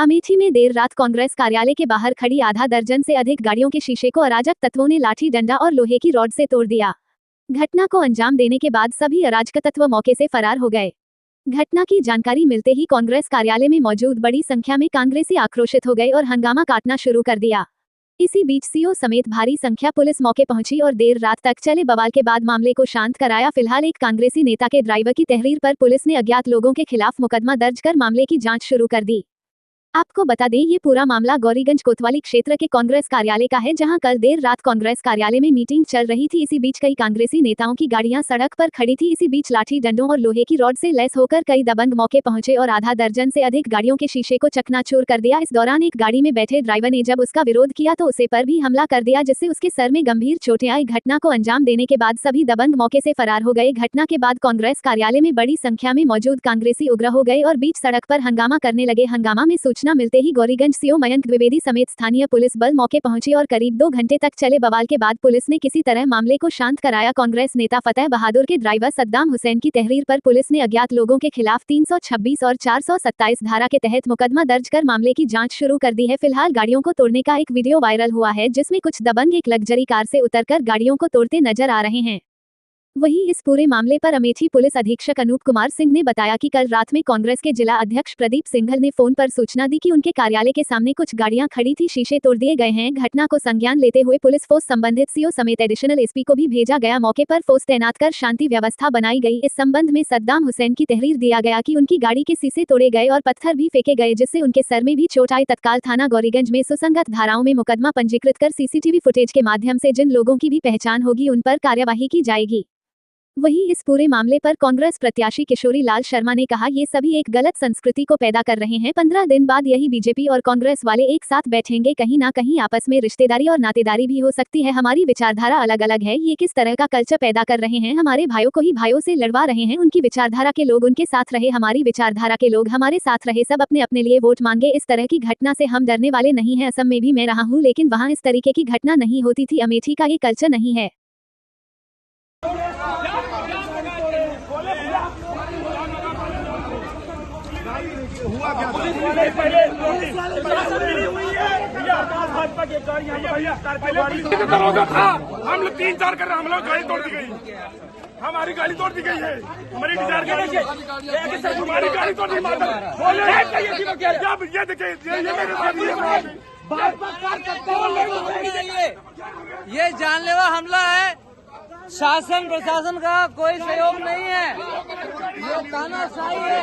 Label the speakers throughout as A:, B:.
A: अमेठी में देर रात कांग्रेस कार्यालय के बाहर खड़ी आधा दर्जन से अधिक गाड़ियों के शीशे को अराजक तत्वों ने लाठी डंडा और लोहे की रॉड से तोड़ दिया। घटना को अंजाम देने के बाद सभी अराजक तत्व मौके से फरार हो गए। घटना की जानकारी मिलते ही कांग्रेस कार्यालय में मौजूद बड़ी संख्या में कांग्रेसी आक्रोशित हो गए और हंगामा काटना शुरू कर दिया। इसी बीच सीओ समेत भारी संख्या पुलिस मौके पहुंची और देर रात तक चले बवाल के बाद मामले को शांत कराया। फिलहाल एक कांग्रेसी नेता के ड्राइवर की तहरीर पर पुलिस ने अज्ञात लोगों के खिलाफ मुकदमा दर्ज कर मामले की जांच शुरू कर दी। आपको बता दें, ये पूरा मामला गौरीगंज कोतवाली क्षेत्र के कांग्रेस कार्यालय का है, जहां कल देर रात कांग्रेस कार्यालय में मीटिंग चल रही थी। इसी बीच कई कांग्रेसी नेताओं की गाड़ियां सड़क पर खड़ी थी। इसी बीच लाठी डंडों और लोहे की रॉड से लैस होकर कई दबंग मौके पहुंचे और आधा दर्जन से अधिक गाड़ियों के शीशे को चकनाचूर कर दिया। इस दौरान एक गाड़ी में बैठे ड्राइवर ने जब उसका विरोध किया तो उसे पर भी हमला कर दिया, जिससे उसके सर में गंभीर चोटें आई। घटना को अंजाम देने के बाद सभी दबंग मौके से फरार हो गए। घटना के बाद कांग्रेस कार्यालय में बड़ी संख्या में मौजूद कांग्रेसी उग्र हो गए और बीच सड़क पर हंगामा करने लगे। हंगामा में सूचना मिलते ही गौरीगंज सीओ मयंक द्विवेदी समेत स्थानीय पुलिस बल मौके पहुंची और करीब 2 घंटे तक चले बवाल के बाद पुलिस ने किसी तरह मामले को शांत कराया। कांग्रेस नेता फतेह बहादुर के ड्राइवर सद्दाम हुसैन की तहरीर पर पुलिस ने अज्ञात लोगों के खिलाफ 326 और 427 धारा के तहत मुकदमा दर्ज कर मामले की जांच शुरू कर दी है। फिलहाल गाड़ियों को तोड़ने का एक वीडियो वायरल हुआ है, जिसमें कुछ दबंग एक लग्जरी कार से उतरकर गाड़ियों को तोड़ते नजर आ रहे हैं। वहीं इस पूरे मामले पर अमेठी पुलिस अधीक्षक अनूप कुमार सिंह ने बताया कि कल रात में कांग्रेस के जिला अध्यक्ष प्रदीप सिंघल ने फोन पर सूचना दी कि उनके कार्यालय के सामने कुछ गाड़ियां खड़ी थी, शीशे तोड़ दिए गए हैं। घटना को संज्ञान लेते हुए पुलिस फोर्स संबंधित सीओ समेत एडिशनल एसपी को भी भेजा गया। मौके पर फोर्स तैनात कर शांति व्यवस्था बनाई गई। इस संबंध में सद्दाम हुसैन की तहरीर दिया गया कि उनकी गाड़ी के शीशे तोड़े गए और पत्थर भी फेंके गए, जिससे उनके सर में भी चोट आई। तत्काल थाना गौरीगंज में सुसंगत धाराओं में मुकदमा पंजीकृत कर सीसीटीवी फुटेज के माध्यम से जिन लोगों की भी पहचान होगी उन पर कार्यवाही की जाएगी। वहीं इस पूरे मामले पर कांग्रेस प्रत्याशी किशोरी लाल शर्मा ने कहा, ये सभी एक गलत संस्कृति को पैदा कर रहे हैं। 15 दिन बाद यही बीजेपी और कांग्रेस वाले एक साथ बैठेंगे, कहीं ना कहीं आपस में रिश्तेदारी और नातेदारी भी हो सकती है। हमारी विचारधारा अलग अलग है, ये किस तरह का कल्चर पैदा कर रहे हैं। हमारे भाइयों को ही भाइयों से लड़वा रहे हैं। उनकी विचारधारा के लोग उनके साथ रहे, हमारी विचारधारा के लोग हमारे साथ रहे, सब अपने अपने लिए वोट मांगे। इस तरह की घटना से हम डरने वाले नहीं है। असम में भी मैं रहा हूँ, लेकिन वहाँ इस तरीके की घटना नहीं होती थी। अमेठी का ये कल्चर नहीं है।
B: हुआ क्या था? हम लोग 3-4 कर रहे हैं, हम लोग गाड़ी तोड़ दी गई, हमारी गाड़ी तोड़ दी गई है। हमारी डिजायर हमारी गाड़ी तोड़ दी। ये देखिए,
C: ये जानलेवा हमला है। शासन प्रशासन का कोई सहयोग नहीं है, ये तानाशाही है।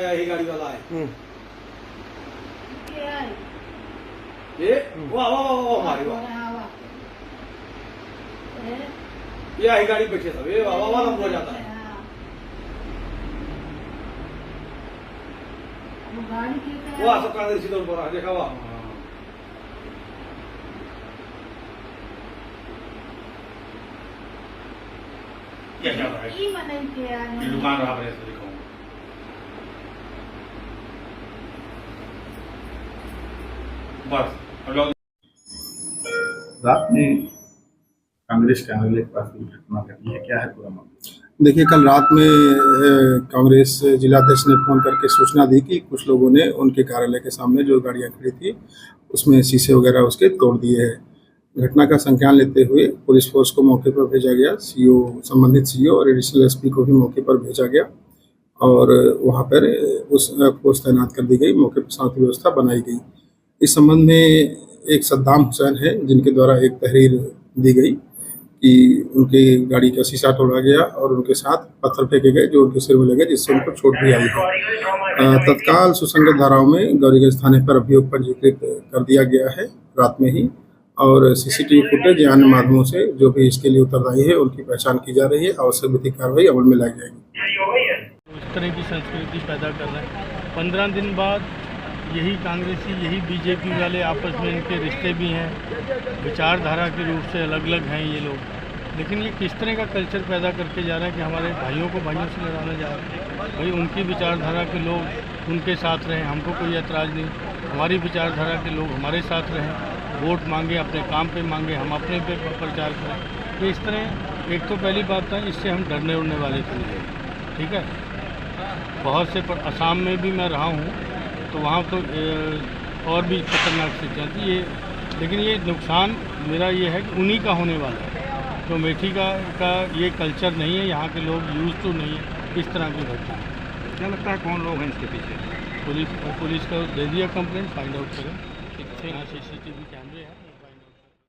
D: यही गाड़ी वाला है। ये वाह वाह वाह वाह हमारी वाह, ये यही गाड़ी बैठे सब, ये वाह वाह वाह हो जाता है। वाह सब कांग्रेस सीधे ऊपर देखा वाह।
B: क्या क्या रहा है? ये दुकान रहा है, देखो बस।
E: रात में कांग्रेस कार्यालय के पास घटना घटी है, क्या है पूरा मामला? देखिए, कल रात में कांग्रेस जिलाध्यक्ष ने फोन करके सूचना दी कि कुछ लोगों ने उनके कार्यालय के सामने जो गाड़ियां खड़ी थी उसमें शीशे वगैरह उसके तोड़ दिए हैं। घटना का संज्ञान लेते हुए पुलिस फोर्स को मौके पर भेजा गया। सीओ संबंधित सीओ और एडिशनल एसपी को भी मौके पर भेजा गया और वहाँ पर उस फोर्स तैनात कर दी गई। मौके पर शांति व्यवस्था बनाई गई। इस संबंध में एक सद्दाम हुसैन है, जिनके द्वारा एक तहरीर दी गई कि उनकी गाड़ी का शीशा तोड़ा गया और उनके साथ पत्थर फेंके गए जो उनके सिर में लगे, जिससे उनको चोट भी आई है। तत्काल सुसंगत धाराओं में गौरीगंज थाने पर अभियोग पंजीकृत कर दिया गया है रात में ही, और सीसीटीवी फुटेज या अन्य माध्यमों से जो भी इसके लिए उत्तरदायी है उनकी पहचान की जा रही है। आवश्यक विधिक कार्रवाई अमल में लाई जाएगी।
F: उस तरह की संस्कृति पैदा कर रहे हैं। 15 दिन बाद यही कांग्रेसी, यही बीजेपी वाले आपस में इनके रिश्ते भी हैं, विचारधारा के रूप से अलग अलग हैं ये लोग। लेकिन ये किस तरह का कल्चर पैदा करके जा रहा है कि हमारे भाइयों को भाइयों से लड़ाने जा रहे हैं। भाई उनकी विचारधारा के लोग उनके साथ रहें, हमको कोई ऐतराज़ नहीं। हमारी विचारधारा के लोग हमारे साथ रहें, वोट मांगे, अपने काम पे मांगे, हम अपने पे प्रचार करें। तो इस तरह एक तो पहली बात है, इससे हम डरने उड़ने वाले तो नहीं है, ठीक है। बहुत से असम में भी मैं रहा हूँ, तो वहाँ तो और भी खतरनाक स्थितियाँ थी ये। लेकिन ये नुकसान मेरा ये है कि उन्हीं का होने वाला है। तो अमेठी का ये कल्चर नहीं है, यहाँ के लोग यूज़ तो नहीं है इस तरह की घटना।
D: क्या लगता है कौन लोग हैं इसके पीछे?
F: पुलिस को दे दिया कंप्लेंट, फाइंड आउट करें। यहाँ CCTV कैमरे हैं।